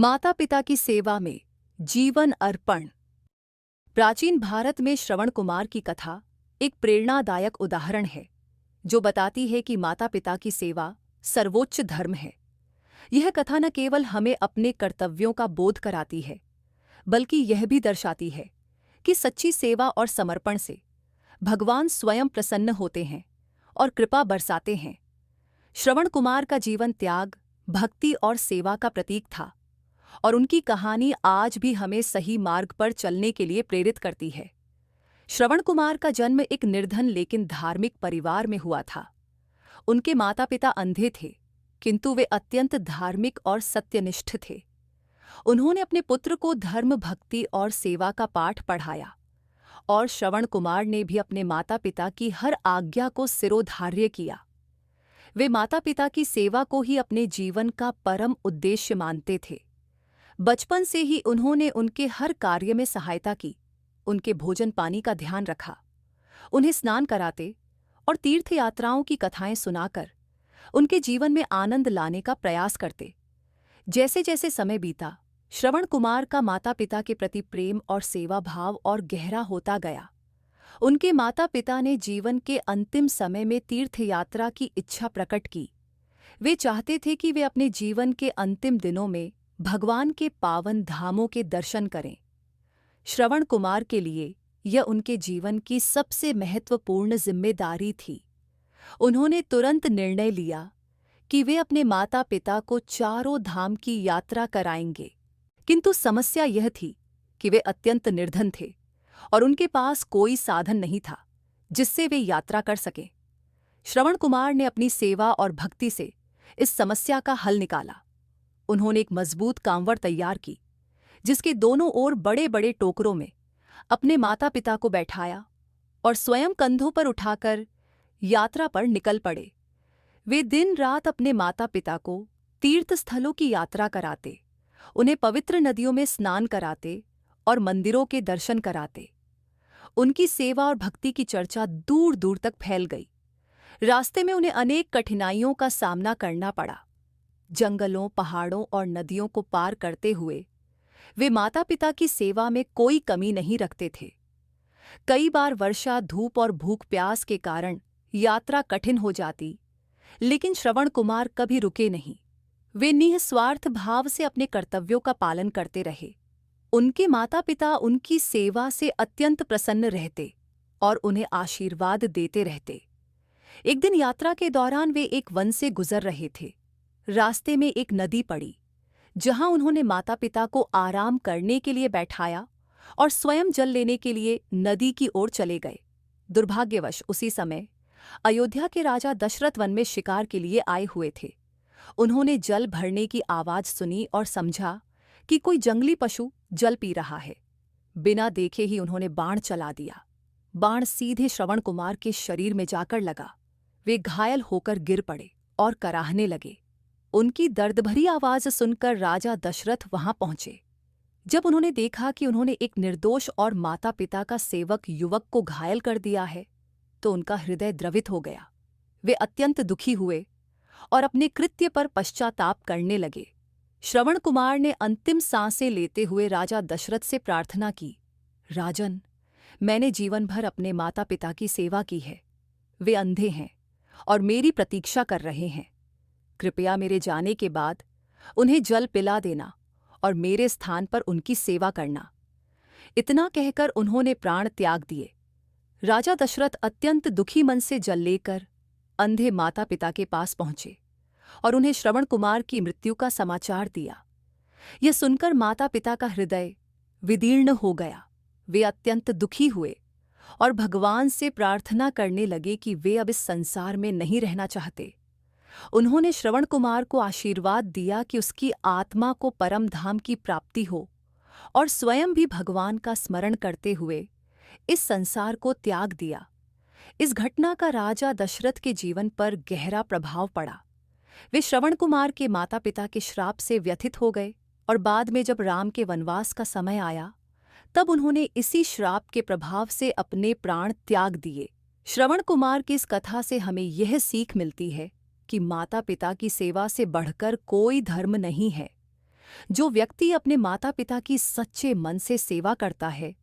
माता पिता की सेवा में जीवन अर्पण। प्राचीन भारत में श्रवण कुमार की कथा एक प्रेरणादायक उदाहरण है जो बताती है कि माता पिता की सेवा सर्वोच्च धर्म है। यह कथा न केवल हमें अपने कर्तव्यों का बोध कराती है, बल्कि यह भी दर्शाती है कि सच्ची सेवा और समर्पण से भगवान स्वयं प्रसन्न होते हैं और कृपा बरसाते हैं। श्रवण कुमार का जीवन त्याग, भक्ति और सेवा का प्रतीक था, और उनकी कहानी आज भी हमें सही मार्ग पर चलने के लिए प्रेरित करती है। श्रवण कुमार का जन्म एक निर्धन लेकिन धार्मिक परिवार में हुआ था। उनके माता पिता अंधे थे, किंतु वे अत्यंत धार्मिक और सत्यनिष्ठ थे। उन्होंने अपने पुत्र को धर्म, भक्ति और सेवा का पाठ पढ़ाया, और श्रवण कुमार ने भी अपने माता पिता की हर आज्ञा को सिरोधार्य किया। वे माता पिता की सेवा को ही अपने जीवन का परम उद्देश्य मानते थे। बचपन से ही उन्होंने उनके हर कार्य में सहायता की, उनके भोजन पानी का ध्यान रखा, उन्हें स्नान कराते और तीर्थ यात्राओं की कथाएं सुनाकर उनके जीवन में आनंद लाने का प्रयास करते। जैसे जैसे समय बीता, श्रवण कुमार का माता पिता के प्रति प्रेम और सेवा भाव और गहरा होता गया। उनके माता पिता ने जीवन के अंतिम समय में तीर्थ यात्रा की इच्छा प्रकट की। वे चाहते थे कि वे अपने जीवन के अंतिम दिनों में भगवान के पावन धामों के दर्शन करें। श्रवण कुमार के लिए यह उनके जीवन की सबसे महत्वपूर्ण जिम्मेदारी थी। उन्होंने तुरंत निर्णय लिया कि वे अपने माता पिता को चारों धाम की यात्रा कराएंगे। किंतु समस्या यह थी कि वे अत्यंत निर्धन थे और उनके पास कोई साधन नहीं था जिससे वे यात्रा कर सकें। श्रवण कुमार ने अपनी सेवा और भक्ति से इस समस्या का हल निकाला। उन्होंने एक मजबूत कांवड़ तैयार की, जिसके दोनों ओर बड़े बड़े टोकरों में अपने माता पिता को बैठाया और स्वयं कंधों पर उठाकर यात्रा पर निकल पड़े। वे दिन रात अपने माता पिता को तीर्थ स्थलों की यात्रा कराते, उन्हें पवित्र नदियों में स्नान कराते और मंदिरों के दर्शन कराते। उनकी सेवा और भक्ति की चर्चा दूर दूर तक फैल गई। रास्ते में उन्हें अनेक कठिनाइयों का सामना करना पड़ा। जंगलों, पहाड़ों और नदियों को पार करते हुए वे माता पिता की सेवा में कोई कमी नहीं रखते थे। कई बार वर्षा, धूप और भूख प्यास के कारण यात्रा कठिन हो जाती, लेकिन श्रवण कुमार कभी रुके नहीं। वे निस्वार्थ भाव से अपने कर्तव्यों का पालन करते रहे। उनके माता पिता उनकी सेवा से अत्यंत प्रसन्न रहते और उन्हें आशीर्वाद देते रहते। एक दिन यात्रा के दौरान वे एक वन से गुजर रहे थे। रास्ते में एक नदी पड़ी, जहां उन्होंने माता पिता को आराम करने के लिए बैठाया और स्वयं जल लेने के लिए नदी की ओर चले गए। दुर्भाग्यवश उसी समय अयोध्या के राजा दशरथ वन में शिकार के लिए आए हुए थे। उन्होंने जल भरने की आवाज सुनी और समझा कि कोई जंगली पशु जल पी रहा है। बिना देखे ही उन्होंने बाण चला दिया। बाण सीधे श्रवण कुमार के शरीर में जाकर लगा। वे घायल होकर गिर पड़े और कराहने लगे। उनकी दर्दभरी आवाज सुनकर राजा दशरथ वहां पहुंचे। जब उन्होंने देखा कि उन्होंने एक निर्दोष और माता पिता का सेवक युवक को घायल कर दिया है, तो उनका हृदय द्रवित हो गया। वे अत्यंत दुखी हुए और अपने कृत्य पर पश्चाताप करने लगे। श्रवण कुमार ने अंतिम सांसें लेते हुए राजा दशरथ से प्रार्थना की, राजन, मैंने जीवन भर अपने माता पिता की सेवा की है। वे अंधे हैं और मेरी प्रतीक्षा कर रहे हैं। कृपया मेरे जाने के बाद उन्हें जल पिला देना और मेरे स्थान पर उनकी सेवा करना। इतना कहकर उन्होंने प्राण त्याग दिए। राजा दशरथ अत्यंत दुखी मन से जल लेकर अंधे माता पिता के पास पहुंचे और उन्हें श्रवण कुमार की मृत्यु का समाचार दिया। यह सुनकर माता पिता का हृदय विदीर्ण हो गया। वे अत्यंत दुखी हुए और भगवान से प्रार्थना करने लगे कि वे अब इस संसार में नहीं रहना चाहते। उन्होंने श्रवण कुमार को आशीर्वाद दिया कि उसकी आत्मा को परम धाम की प्राप्ति हो, और स्वयं भी भगवान का स्मरण करते हुए इस संसार को त्याग दिया। इस घटना का राजा दशरथ के जीवन पर गहरा प्रभाव पड़ा। वे श्रवण कुमार के माता पिता के श्राप से व्यथित हो गए, और बाद में जब राम के वनवास का समय आया, तब उन्होंने इसी श्राप के प्रभाव से अपने प्राण त्याग दिए। श्रवण कुमार की इस कथा से हमें यह सीख मिलती है कि माता पिता की सेवा से बढ़कर कोई धर्म नहीं है। जो व्यक्ति अपने माता पिता की सच्चे मन से सेवा करता है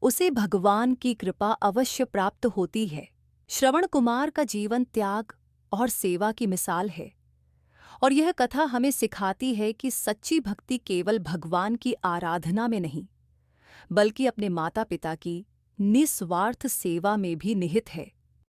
उसे भगवान की कृपा अवश्य प्राप्त होती है। श्रवण कुमार का जीवन त्याग और सेवा की मिसाल है और यह कथा हमें सिखाती है कि सच्ची भक्ति केवल भगवान की आराधना में नहीं बल्कि अपने माता पिता की निस्वार्थ सेवा में भी निहित है।